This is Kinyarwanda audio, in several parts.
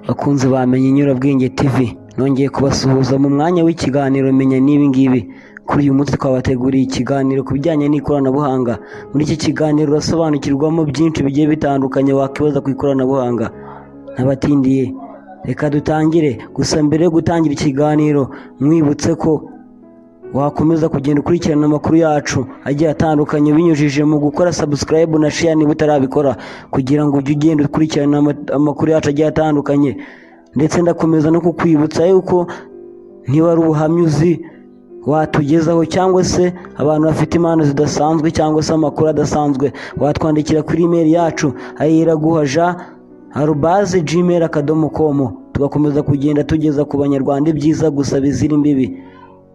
Bakunze bamenye Nyurabwenge TV, nongeye kubasuhuza mu mwanya w'ikiganiro menya n'ibi ngibi. Kuri uyu munsi twabateguriye ikiganiro ku bijyanye n'ikoranabuhanga. Muri iki kiganiro urasobanukirwamo byinshi bigiye bitandukanye wakwibaza ku ikoranabuhanga. Ntabatindiye, reka dutangire. Gusa mbere yo gutangira ikiganiro, mwibutse ko wakomeza kugenda ukurikirana amakuru yacu agiye atandukanye binyujije mu gukora subscribe na share niba utarabikora, kugira ngo ujye ugenda ukurikirana amakuru yacu agiye atandukanye. Ndetse ndakomeza no kukwibutsa yuko niba ari ubuhamya uzi watugezaho, cyangwa se abantu bafite impano zidasanzwe cyangwa se amakuru adasanzwe, watwandikira kuri email yacu ayiraguhaja@gmail.com. tugakomeza kugenda tugeza ku banyarwanda ibyiza gusa bizira imbibi.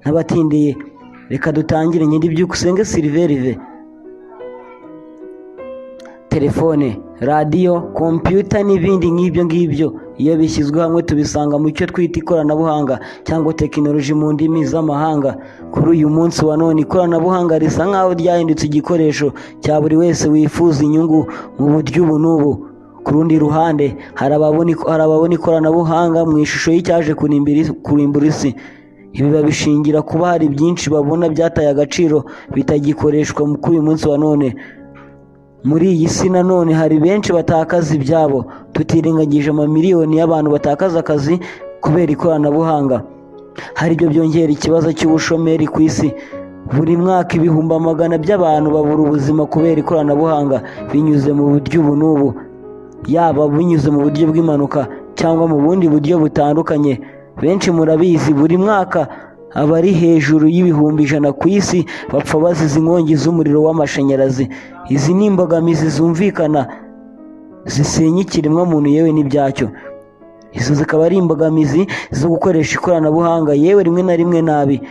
Ntabatindiye, reka dutangire. Nyiribyukusenge Silverive. Telefone, radiyo, kompiyuta n'ibindi nk'ibyo ngibyo, iyo bishyizwe hamwe tubisanga mu cyo twita ikoranabuhanga cyangwa tekinoloji mu ndimi z'amahanga. Kuri uyu munsi wa none ikoranabuhanga risa nk'aho ryahindutse igikoresho cya buri wese wifuza inyungu mu buryo ubu n'ubu. Ku rundi ruhande hari ababona ikoranabuhanga mu ishusho y'icyaje kurimbura isi. Ibi babishingira kuba hari byinshi babona byataye agaciro bitagikoreshwa kuri uyu munsi wa none. Muri iyi si nanone hari benshi batakaza ibyabo, tutirengagije amamiliyoni y'abantu batakaza akazi kubera ikoranabuhanga. Hari ibyo byongera ikibazo cy'ubushomeri ku isi. Buri mwaka ibihumbi amagana by'abantu babura ubuzima kubera ikoranabuhanga binyuze mu buryo ubu n'ubu, yaba binyuze mu buryo bw'impanuka cyangwa mu bundi buryo butandukanye. Benshi murabizi, buri mwaka abari hejuru y'ibihumbi 100 ku isi bapfa bazize inkongi z'umuriro w'amashanyarazi. Izi ni imbogamizi zumvikana zisenya ikiremwamuntu yewe n'ibyacyo. Izo zikaba ari imbogamizi zo gukoresha ikoranabuhanga yewe rimwe na rimwe nabi.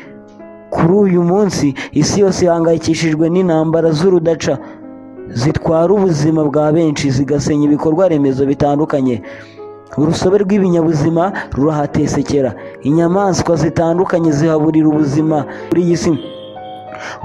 Kuri uyu munsi isi yose ihangayikishijwe n'intambara z'urudaca zitwara ubuzima bwa benshi, zigasenya ibikorwa remezo bitandukanye. Urusobe rw'ibinyabuzima rurahatesekera, inyamaswa zitandukanye zihaburira ubuzima kuri iyi si.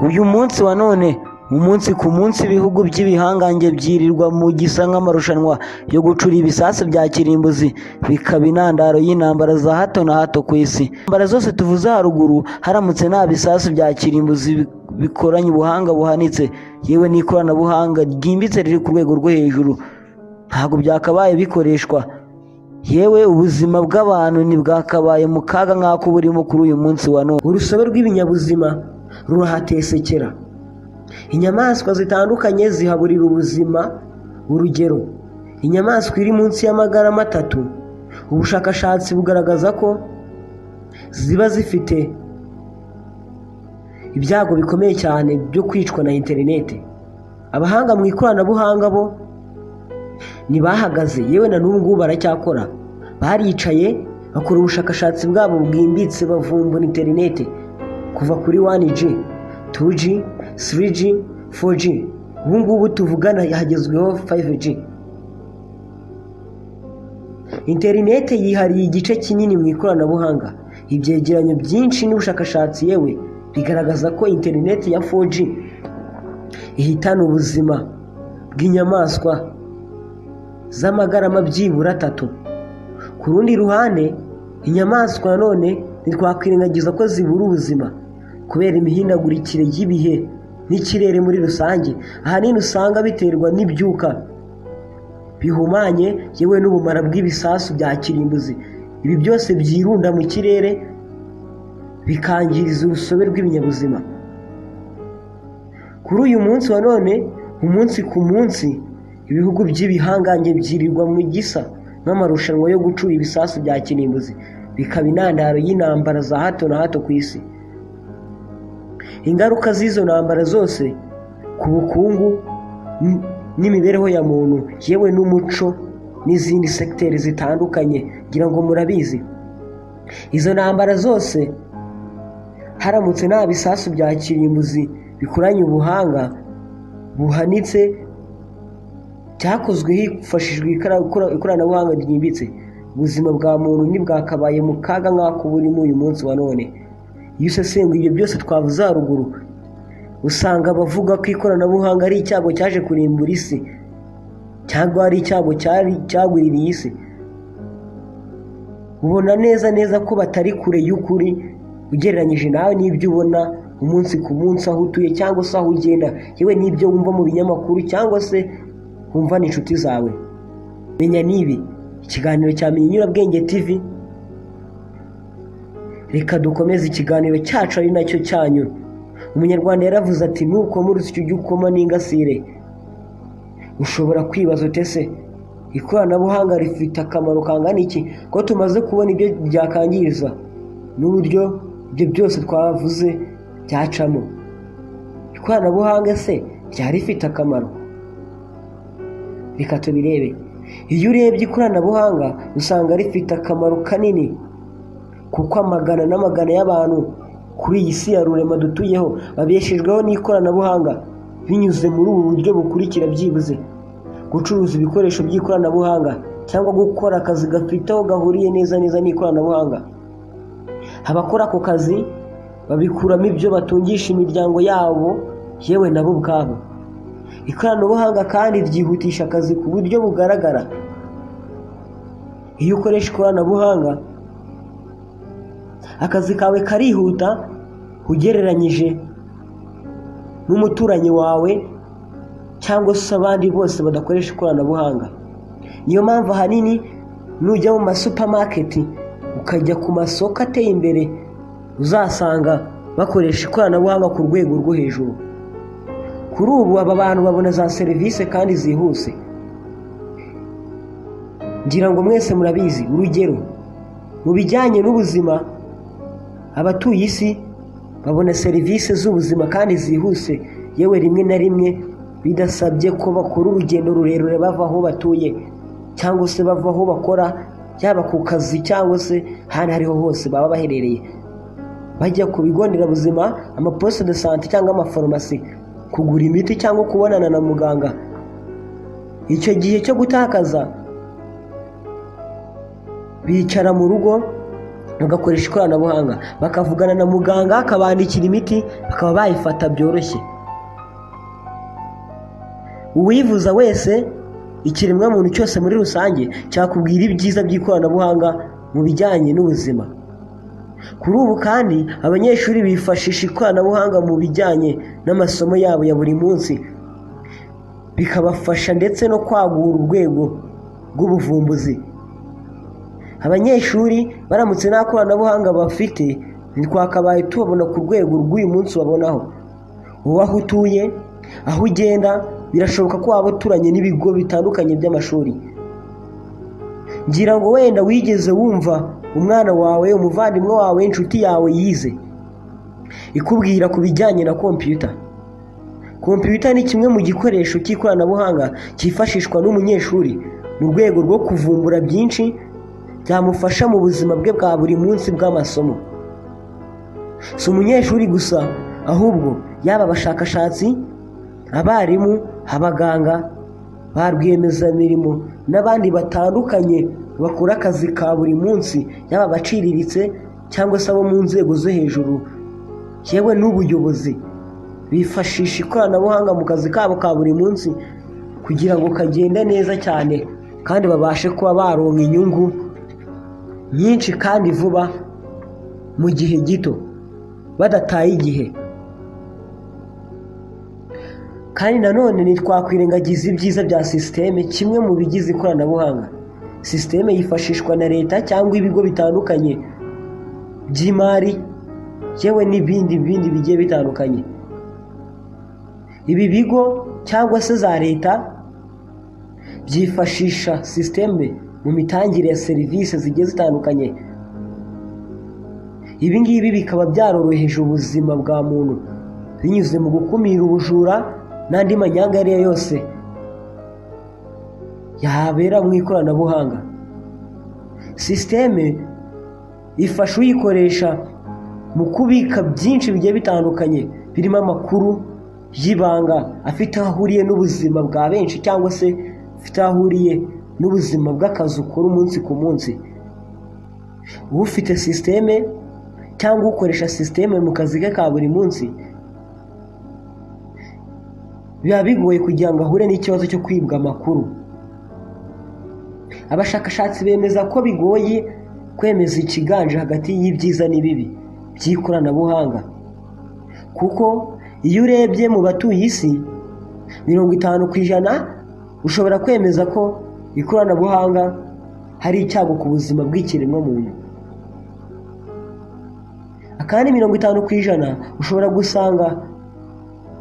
Uyu munsi wa none, umunsi ku munsi ibihugu by'ibihangange byirirwa mu gisa nk'amarushanwa yo gucura ibisasu bya kirimbuzi, bikaba intandaro y'intambara za hato na hato ku isi. Intambara zose tuvuze haruguru, haramutse nta bisasu bya kirimbuzi bikoranye ubuhanga buhanitse yewe n'ikoranabuhanga ryimbitse riri ku rwego rwo hejuru, ntabwo byakabaye bikoreshwa. Yewe ubuzima bw'abantu ntibwakabaye mu kaga nk'ako burimo kuri uyu munsi wa none. Urusobe rw'ibinyabuzima rurahatesekera, inyamaswa zitandukanye zihaburira ubuzima. Urugero, inyamaswa iri munsi y'amagarama 3, ubushakashatsi bugaragaza ko ziba zifite ibyago bikomeye cyane byo kwicwa na interineti. Abahanga mu ikoranabuhanga bo ntibahagaze, yewe na n'ubu ngubu baracyakora. Baricaye bakora ubushakashatsi bwabo bwimbitse, bavumbura interineti kuva kuri 1G, 2G, 3G, 4G. Ubu ngubu tuvugana hagezweho 5G. Interineti yihariye igice kinini mu ikoranabuhanga. Ibyegeranyo byinshi n'ubushakashatsi yewe bigaragaza ko interineti ya 4G ihitana ubuzima bw'inyamaswa z'amagarama byibura 3. Ku rundi ruhande, inyamaswa none ntitwakwirengagiza ko zibura ubuzima kubera imihindagurikire y'ibihe n'ikirere muri rusange. Ahanini usanga biterwa n'ibyuka bihumanye yewe n'ubumara bw'ibisasu bya kirimbuzi. Ibi byose byirunda mu kirere bikangiriza urusobe rw'ibinyabuzima. Kuri uyu munsi wa none, umunsi ku munsi ibihugu by'ibihangange byirirwa mu gisa n'amarushanwa yo gucura ibisasu bya kirimbuzi, bikaba intandaro y'intambara za hato na hato ku isi. Ingaruka z'izo ntambara zose ku bukungu n'imibereho ya muntu yewe n'umuco n'izindi sekiteri zitandukanye, ngira ngo murabizi. Izo ntambara zose haramutse nta bisasu bya kirimbuzi bikoranye ubuhanga buhanitse cyakozwe hifashishijwe ikoranabuhanga ryimbitse, ubuzima bwa muntu ntibwakabaye mu kaga nk'ako burimo uyu munsi wa none. Iyo usesenguye ibyo byose twavuze haruguru, usanga abavuga ko ikoranabuhanga ari icyago cyaje kurimbura isi cyangwa ari icyago cyagwiririye isi. ubona neza ko batari kure y'ukuri ugereranyije nawe n'ibyo ubona umunsi ku munsi aho utuye cyangwa se aho ugenda, yewe n'ibyo wumva mu binyamakuru cyangwa se wumva n'inshuti zawe. Menya n'ibi, ikiganiro cya Menya Inyurabwenge TV. Reka dukomeze ikiganiro cyacu ari nacyo cyanyu. Umunyarwanda yaravuze ati nukoma urusyo ujye ukoma n'ingasire. Ushobora kwibaza utese ikoranabuhanga rifite akamaro kangana iki ko tumaze kubona ibyo ryakangiriza n'uburyo ibyo byose twavuze byacamo? Ikoranabuhanga se ryari rifite akamaro? Reka tubirebe. Iyo urebye ikoranabuhanga usanga rifite akamaro kanini, kuko amagana n'amagana y'abantu kuri iyi si ya rurema dutuyeho babeshejweho n'ikoranabuhanga binyuze muri ubu buryo bukurikira byibuze: gucuruza ibikoresho by'ikoranabuhanga cyangwa gukora akazi gafite aho gahuriye neza n'ikoranabuhanga. Abakora ako kazi babikuramo ibyo batungisha imiryango yabo yewe nabo ubwabo. Ikoranabuhanga kandi ryihutisha akazi ku buryo bugaragara. Iyo ukoresha ikoranabuhanga akazi kawe karihuta ugereranyije n'umuturanyi wawe cyangwa se abandi bose badakoresha ikoranabuhanga. Niyo mpamvu ahanini nujya mu masupamaketi ukajya ku masoko ateye imbere uzasanga bakoresha ikoranabuhanga ku rwego rwo hejuru. Kuri ubu aba bantu babona za serivisi kandi zihuse. Ngira ngo mwese murabizi, urugero mu bijyanye n'ubuzima, abatuye isi babona serivisi z'ubuzima kandi zihuse, yewe rimwe na rimwe bidasabye ko bakora urugendo rurerure bava aho batuye cyangwa se bava aho bakora, yaba ku kazi cyangwa se ahantu ariho hose baba baherereye. Bajya ku bigo nderabuzima, amaposte de sante cyangwa amafarumasi kugura imiti cyangwa kubonana na muganga. Icyo gihe cyo gutakaza bicara mu rugo bagakoresha ikoranabuhanga, bakavugana na muganga akabandikira imiti bakaba bayifata byoroshye. Uwivuza wese, ikiremwa muntu cyose muri rusange, cyakubwira ibyiza by'ikoranabuhanga mu bijyanye n'ubuzima. Kuri ubu kandi abanyeshuri bifashisha ikoranabuhanga mu bijyanye n'amasomo yabo ya buri munsi, bikabafasha ndetse no kwagura urwego rw'ubuvumbuzi. Abanyeshuri baramutse nta koranabuhanga bafite, ntitwakabaye tubabona ku rwego rw'uyu munsi babonaho. Wowe aho utuye, aho ugenda, birashoboka ko waba uturanye n'ibigo bitandukanye by'amashuri. Ngira ngo wenda wigeze wumva umwana wawe, umuvandimwe wawe, inshuti yawe yize ikubwira ku bijyanye na kompiyuta. Kompiyuta ni kimwe mu gikoresho cy'ikoranabuhanga cyifashishwa n'umunyeshuri mu rwego rwo kuvumbura byinshi byamufasha mu buzima bwe bwa buri munsi bw'amasomo. Si umunyeshuri gusa, ahubwo yaba abashakashatsi, abarimu, abaganga, ba rwiyemezamirimo n'abandi batandukanye bakora akazi ka buri munsi, yaba abaciriritse cyangwa se abo mu nzego zo hejuru, yewe n'ubuyobozi, bifashisha ikoranabuhanga mu kazi kabo ka buri munsi kugira ngo kagende neza cyane kandi babashe kuba baronka inyungu nyinshi kandi vuba mu gihe gito badataye igihe. Kandi nanone ntitwakwirengagiza ibyiza bya sisiteme, kimwe mu bigize ikoranabuhanga. Sisiteme yifashishwa na leta cyangwa ibigo bitandukanye by'imari, yewe n'ibindi bigiye bitandukanye. Ibi bigo cyangwa se za leta byifashisha sisiteme mu mitangire ya serivisi zigiye zitandukanye. Ibi ngibi bikaba byaroroheje ubuzima bwa muntu binyuze mu gukumira ubujura n'andi manyanga ariyo yose yahabera mu ikoranabuhanga. Sisiteme ifasha uyikoresha mu kubika byinshi bigiye bitandukanye birimo amakuru y'ibanga afite aho ahuriye n'ubuzima bwa benshi cyangwa se afite aho ahuriye n'ubuzima bw'akazi ukora umunsi ku munsi. Ufite sisiteme cyangwa ukoresha sisiteme mu kazi ke ka buri munsi, biba bigoye kugira ngo ahure n'ikibazo cyo kwibwa amakuru. Abashakashatsi bemeza ko bigoye kwemeza ikiganje hagati y'ibyiza n'ibibi by'ikoranabuhanga, kuko iyo urebye mu batuye isi 50% ushobora kwemeza ko ikoranabuhanga hari icyago ku buzima bw'ikiremwamuntu, akandi 50% ushobora gusanga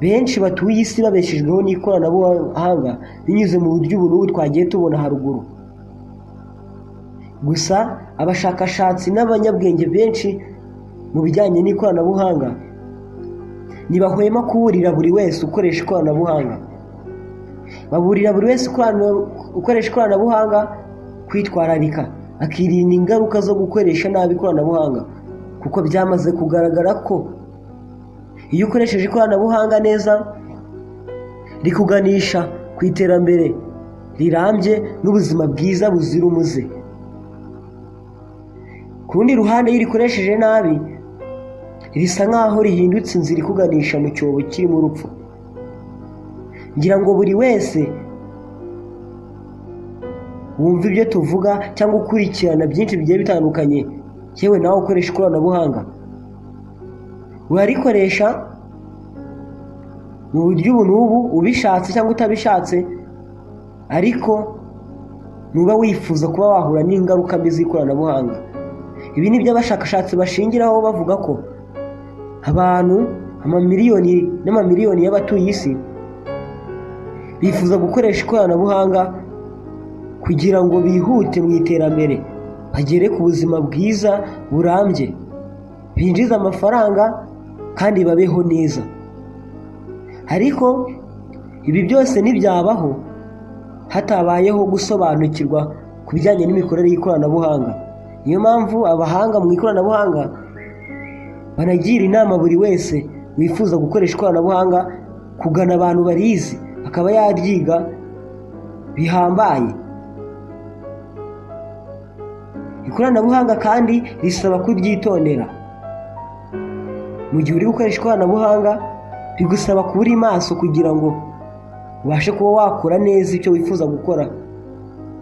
benshi batuye isi babeshejweho n'ikoranabuhanga binyuze mu buryo ubu twagiye tubona haruguru. Gusa abashakashatsi n'abanyabwenge benshi mu bijyanye n'ikoranabuhanga ntibahwema kuburira buri wese ukoresha ikoranabuhanga. Baburira buri wese ukoresha ikoranabuhanga kwitwararika, akirinda ingaruka zo gukoresha nabi ikoranabuhanga, kuko byamaze kugaragara ko iyo ukoresheje ikoranabuhanga neza rikuganisha ku iterambere rirambye n'ubuzima bwiza buzira umuze. Ku rundi ruhande iyo urikoresheje nabi risa nk'aho rihindutse inzira ikuganisha mu cyobo kirimo urupfu. Ngira ngo buri wese wumva ibyo tuvuga cyangwa ukurikirana byinshi bigiye bitandukanye, yewe nawe ukoresha ikoranabuhanga, urarikoresha mu buryo ubu n'ubu ubishatse cyangwa utabishatse, ariko nuba wifuza kuba wahura n'ingaruka mbi z'ikoranabuhanga. Ibi ni byo abashakashatsi bashingiraho bavuga ko abantu amamiliyoni n'amamiliyoni y'abatuye isi bifuza gukoresha ikoranabuhanga kugira ngo bihute mu iterambere, bagere ku buzima bwiza burambye, binjize amafaranga kandi babeho neza. Ariko ibi byose ntibyabaho hatabayeho gusobanukirwa ku bijyanye n'imikorere y'ikoranabuhanga. Niyo mpamvu abahanga mu ikoranabuhanga banagira inama buri wese wifuza gukoresha ikoranabuhanga kugana abantu barizi, akaba yaryiga bihambaye. Ikoranabuhanga kandi risaba kuryitondera. Mu gihe uri gukoresha ikoranabuhanga bigusaba kuba uri maso kugira ngo ubashe kuba wakora neza icyo wifuza gukora,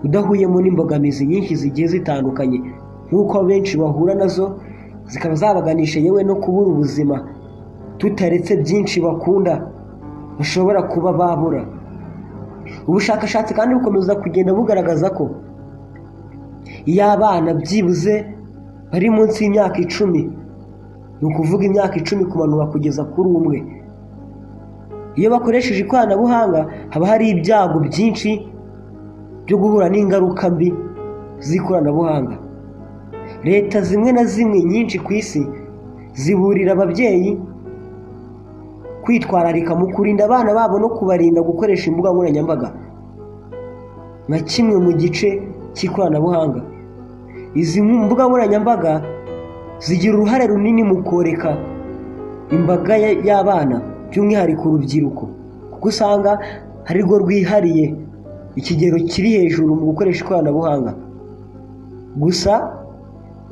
udahuyemo n'imbogamizi nyinshi zigiye zitandukanye nk'uko benshi bahura nazo, zikaba zabaganisha yewe no kubura ubuzima, tutaretse byinshi bakunda bashobora kuba babura. Ubushakashatsi kandi bukomeza kugenda bugaragaza ko iyo abana byibuze bari munsi y'imyaka 10, ni ukuvuga imyaka 10 kumanura kugeza kuri 1, iyo bakoresheje ikoranabuhanga haba hari ibyago byinshi byo guhura n'ingaruka mbi z'ikoranabuhanga. Leta zimwe na zimwe nyinshi ku isi ziburira ababyeyi kwitwararika mu kurinda abana babo no kubarinda gukoresha imbuga nkoranyambaga nka kimwe mu gice cy'ikoranabuhanga. Izi mbuga nkoranyambaga zigira uruhare runini mu koreka imbaga y'abana, by'umwihariko urubyiruko, kuko usanga ari rwo rwihariye ikigero kiri hejuru mu gukoresha ikoranabuhanga. Gusa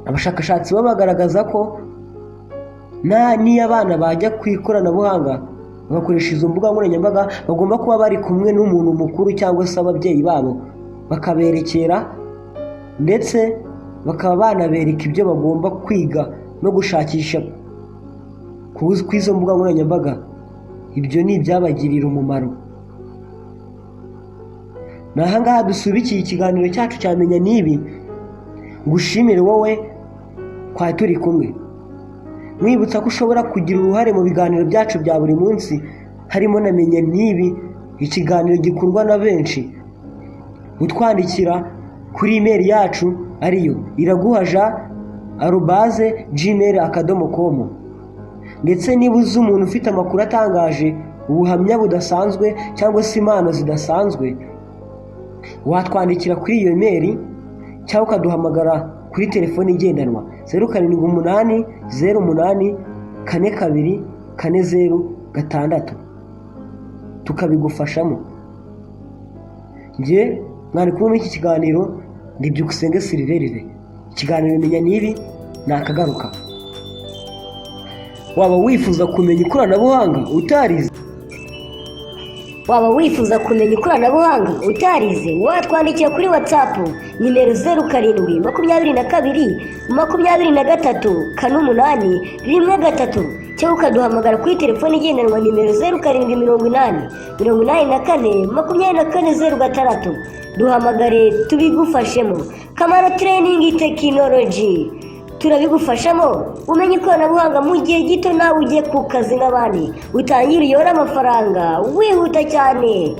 abashakashatsi bagaragaza ko niyo abana bajya ku ikoranabuhanga bagakoresha izo mbuga nkoranyambaga, bagomba kuba bari kumwe n'umuntu mukuru cyangwa se ababyeyi babo, bakaberekera ndetse bakaba banabereka ibyo bagomba kwiga no gushakisha ku izo mbuga nkoranyambaga. Ibyo ni ibyabagirira umumaro. Naha ngaha dusubikiye ikiganiro cyacu cyamenya nibi, ngushimire wowe kwa turi kumwe, mwibutsa ko ushobora kugira uruhare mu biganiro byacu bya buri munsi, harimo na menya nibi, ikiganiro gikundwa na benshi. Utwandikira kuri email yacu ariyo iraguhaja@gmail.com. ndetse niba uzi umuntu ufite amakuru atangaje, ubuhamya budasanzwe cyangwa se impano zidasanzwe, watwandikira kuri iyo email cyangwa ukaduhamagara kuri telefoni igendanwa 0788084240 tukabigufashamo. Njye mwari kumwe iki kiganiro ndi Byukusenge Silverire. Ikiganiro menya nibi nakagaruka. Waba wifuza kumenya ikoranabuhanga utarize Waba wifuza kumenya ikoranabuhanga utarize, watwandikira kuri WhatsApp nimero 072223 cyangwa ukaduhamagara kuri telefoni igendanwa nimero 0788842406. Duhamagare tubigufashemo. Kamaro Training Technology turabigufashamo, umenye ikoranabuhanga mu gihe gito nawe ugiye ku kazi n'abandi, utangira uyora amafaranga wihuta cyane.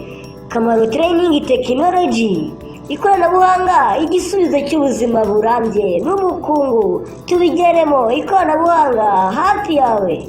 Kamaro Training Technology, ikoranabuhanga igisubizo cy'ubuzima burambye n'ubukungu. Tubigeremo, ikoranabuhanga hafi yawe.